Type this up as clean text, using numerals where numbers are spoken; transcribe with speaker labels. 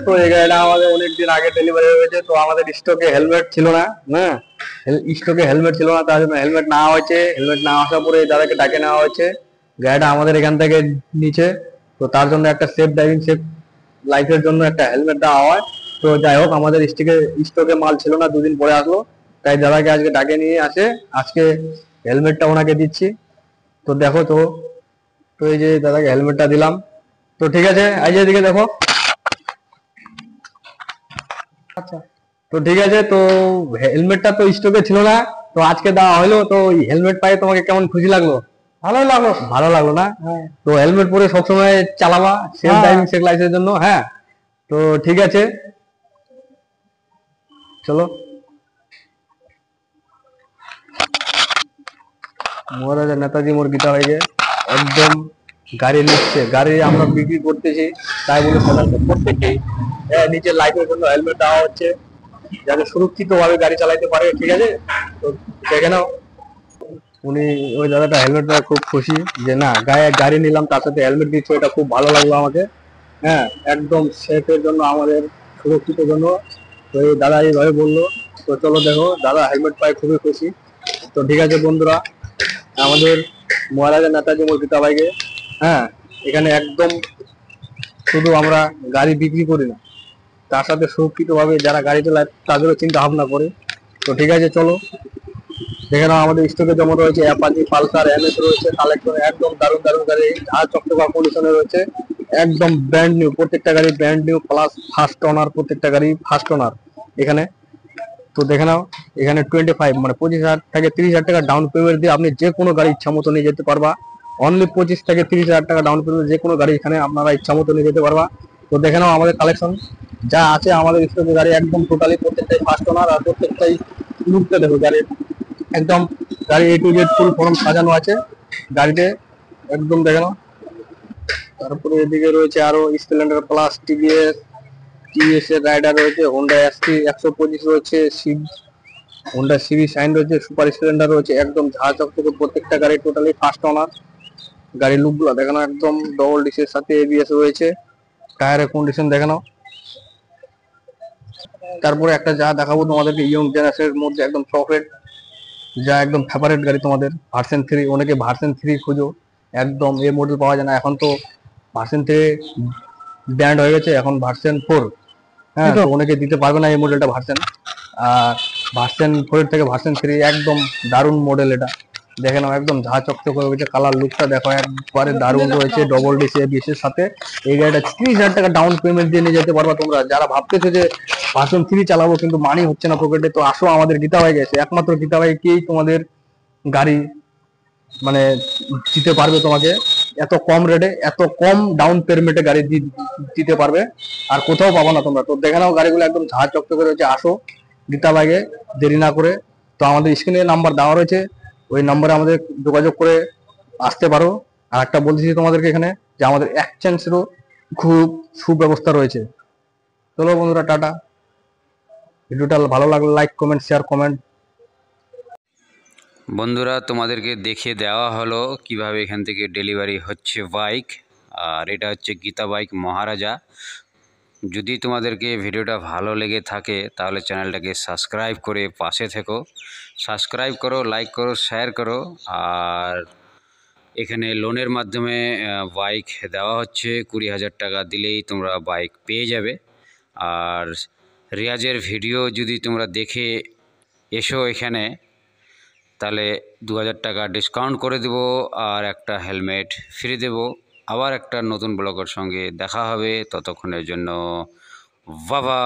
Speaker 1: তো এই গাড়িটা আমাদের অনেকদিন আগে ডেলিভারি হয়েছে, তো আমাদের স্টকে হেলমেট ছিল না। হ্যাঁ, স্টকে হেলমেট ছিল না, তার জন্য হেলমেট নেওয়া হয়েছে। হেলমেট না আসার পরে দাদাকে ডাকে নেওয়া হয়েছে, গাড়িটা আমাদের এখান থেকে নিচে। তো তার জন্য একটা সেফ ড্রাইভিং সেফ লাইফের জন্য একটা হেলমেট দেওয়া হয়। তো যাই হোক, আমাদের স্টকে মাল ছিল না, দুদিন পরে আসলো, তাই দাদাকে আজকে ডাকে নিয়ে আসে। আজকে হেলমেটটা ওনাকে দিচ্ছি। তো দেখো তো, তো এই যে দাদাকে হেলমেটটা দিলাম। তো ঠিক আছে, এই যে এদিকে দেখো। আচ্ছা, তো ঠিক আছে। তো হেলমেটটা তো স্টকে ছিল না, তো আজকে দেওয়া হলো। তো হেলমেট পাই তোমাকে কেমন খুশি লাগলো?
Speaker 2: ভালোই লাগলো।
Speaker 1: ভালো লাগলো না?
Speaker 2: হ্যাঁ।
Speaker 1: তো হেলমেট পরে সবসময় চালাবা, সেফ
Speaker 2: হ্যাঁ।
Speaker 1: ড্রাইভিং সেফ লাইসেন্সের জন্য। হ্যাঁ, তো ঠিক আছে, চলো। মহারাজা নেতাজি মোর গীতা হয়ে একদম গাড়ি নিচ্ছে, গাড়ি আমরা বিক্রি করতেছি, তাই বলে সাধারণত প্রত্যেকেই নিজের লাইফের জন্য হেলমেট দেওয়া হচ্ছে, যাতে সুরক্ষিত ভাবে গাড়ি চালাতে পারে। ঠিক আছে, তো দেখে নাও। উনি, ওই দাদাটা হেলমেট পেয়ে খুব খুশি যে না, গায়ে গাড়ি নিলাম তার সাথে হেলমেট দিচ্ছে, এটা খুব ভালো লাগলো আমাকে। হ্যাঁ, একদম সেফের জন্য, আমাদের সুরক্ষিতের জন্য। তো এই দাদা এইভাবে বললো। তো চলো দেখো, দাদা হেলমেট পাই খুবই খুশি। তো ঠিক আছে বন্ধুরা, আমাদের মহারাজা নেতাজি মুর্শিদা বাইকে, হ্যাঁ, এখানে একদম শুধু আমরা গাড়ি বিক্রি করি না, তার সাথে সুরক্ষিত ভাবে যারা গাড়ি চালায় তাদেরও চিন্তা ভাবনা করে। তো ঠিক আছে, চলো দেখে নাও। আমাদের স্টকে যেমন রয়েছে অ্যাপাচি, পালসার, এনএস রয়েছে কালেকশন, একদম দারুণ দারুণ গাড়ি, ঝাঁ চকচকা কন্ডিশনে রয়েছে, একদম ব্র্যান্ড নিউ। প্রত্যেকটা গাড়ি brand new plus first owner, প্রত্যেকটা গাড়ি ফার্স্ট ওনার এখানে। তো দেখে নাও, এখানে 25 মানে 25,000 থেকে 30,000 টাকা ডাউন পেমেন্ট দিয়ে আপনি যে কোনো গাড়ি ইচ্ছা মতো নিয়ে যেতে পারবা। অনলি 25 থেকে 30,000 টাকা ডাউন পেমেন্ট, যে কোনো গাড়ি এখানে আপনারা ইচ্ছা মতো নিয়ে যেতে পারবা। তো দেখে নাও আমাদের কালেকশন যা আছে, আমাদের স্টকে গাড়ি একদম টোটালি প্রত্যেকটাই ফার্স্ট ওনার, আর প্রত্যেকটাই লুকটা দেখো গাড়ির, একদম গাড়ি A to Z full form সাজানো আছে গাড়িতে, একদম দেখে নাও। তারপরে এদিকে রয়েছে আরো স্প্লেন্ডার প্লাস, টিভিএস এর রাইডার রয়েছে, হোন্ডা এসটি 125 রয়েছে, হোন্ডা সিবি শাইন রয়েছে, সুপার স্প্লেন্ডার রয়েছে, একদম ঝাঁ চকচকে প্রত্যেকটা গাড়ি টোটালি ফার্স্ট ওনার। গাড়ির লুক গুলো দেখানো, একদম ডবল ডিসের সাথে এবিএস রয়েছে, টায়ারের কন্ডিশন দেখানো। তারপরে একটা যা দেখাবো তোমাদেরকে, ইয়ং জেনারেশনের মধ্যে একদম চকলেট, যা একদম ফেভারিট গাড়ি তোমাদের, ভার্সন 3। অনেকে ভার্সন 3 খুঁজো, একদম এ মডেল পাওয়া যায় না এখন, তো ভার্সন 3 ব্র্যান্ড হয়ে গেছে, এখন ভার্সন 4। হ্যাঁ, তো অনেকে দিতে পারবে না এই মডেলটা ভার্সন। আর ভার্সন 4 থেকে ভার্সন 3 একদম দারুণ মডেল এটা, দেখে নাও, একদম ঝাঁ চকচক হয়ে গেছে। কালার লুকটা দেখো, একবারে দারুণ রয়েছে, ডবল ডিসি এবিএস সাথে। এই গাড়িটা 30,000 টাকা ডাউন পেমেন্ট দিয়ে নিয়ে যেতে পারবা তোমরা, যারা ভাবতেছো যে ভার্সন 3 চালাবো কিন্তু মানি হচ্ছে না পকেটে, তো আসো আমাদের গীতা ভাই গেছে, একমাত্র গীতা ভাইকেই তোমাদের গাড়ি মানে দিতে পারবে তোমাকে, এত কম রেটে, এত কম ডাউন পেমেন্টে গাড়ি দিতে পারবে, আর কোথাও পাবো না তোমরা। তো দেখে নাও গাড়িগুলো একদম ঝাঁ চকচকে রয়েছে, আসো গীতা বাইকে, দেরি না করে। তো আমাদের স্ক্রিনে নাম্বার দেওয়া রয়েছে, ওই নাম্বারে আমাদের যোগাযোগ করে আসতে পারো। আর একটা বলতেছি তোমাদেরকে এখানে, যে আমাদের এক্সচেঞ্জেরও খুব সুব্যবস্থা রয়েছে। চলো বন্ধুরা, টাটা। ভিডিওটা ভালো লাগলে লাইক কমেন্ট শেয়ার কমেন্ট।
Speaker 3: বন্ধুরা, তোমাদেরকে দেখিয়ে দেওয়া হলো কিভাবে এখান থেকে ডেলিভারি হচ্ছে বাইক। আর এটা হচ্ছে গীতা বাইক মহারাজা। যদি তোমাদেরকে ভিডিওটা ভালো লেগে থাকে তাহলে চ্যানেলটাকে সাবস্ক্রাইব করে পাশে থেকো। সাবস্ক্রাইব করো, লাইক করো, শেয়ার করো। আর এখানে লোনের মাধ্যমে বাইক দেওয়া হচ্ছে, 20,000 টাকা দিলেই তোমরা বাইক পেয়ে যাবে। আর রিয়াজের ভিডিও যদি তোমরা দেখে এসো এখানে, তাহলে 2,000 টাকা ডিসকাউন্ট করে দেব, আর একটা হেলমেট ফ্রি দেব। আবার একটা নতুন ব্লগের সঙ্গে দেখা হবে, ততক্ষণের জন্য বাবা।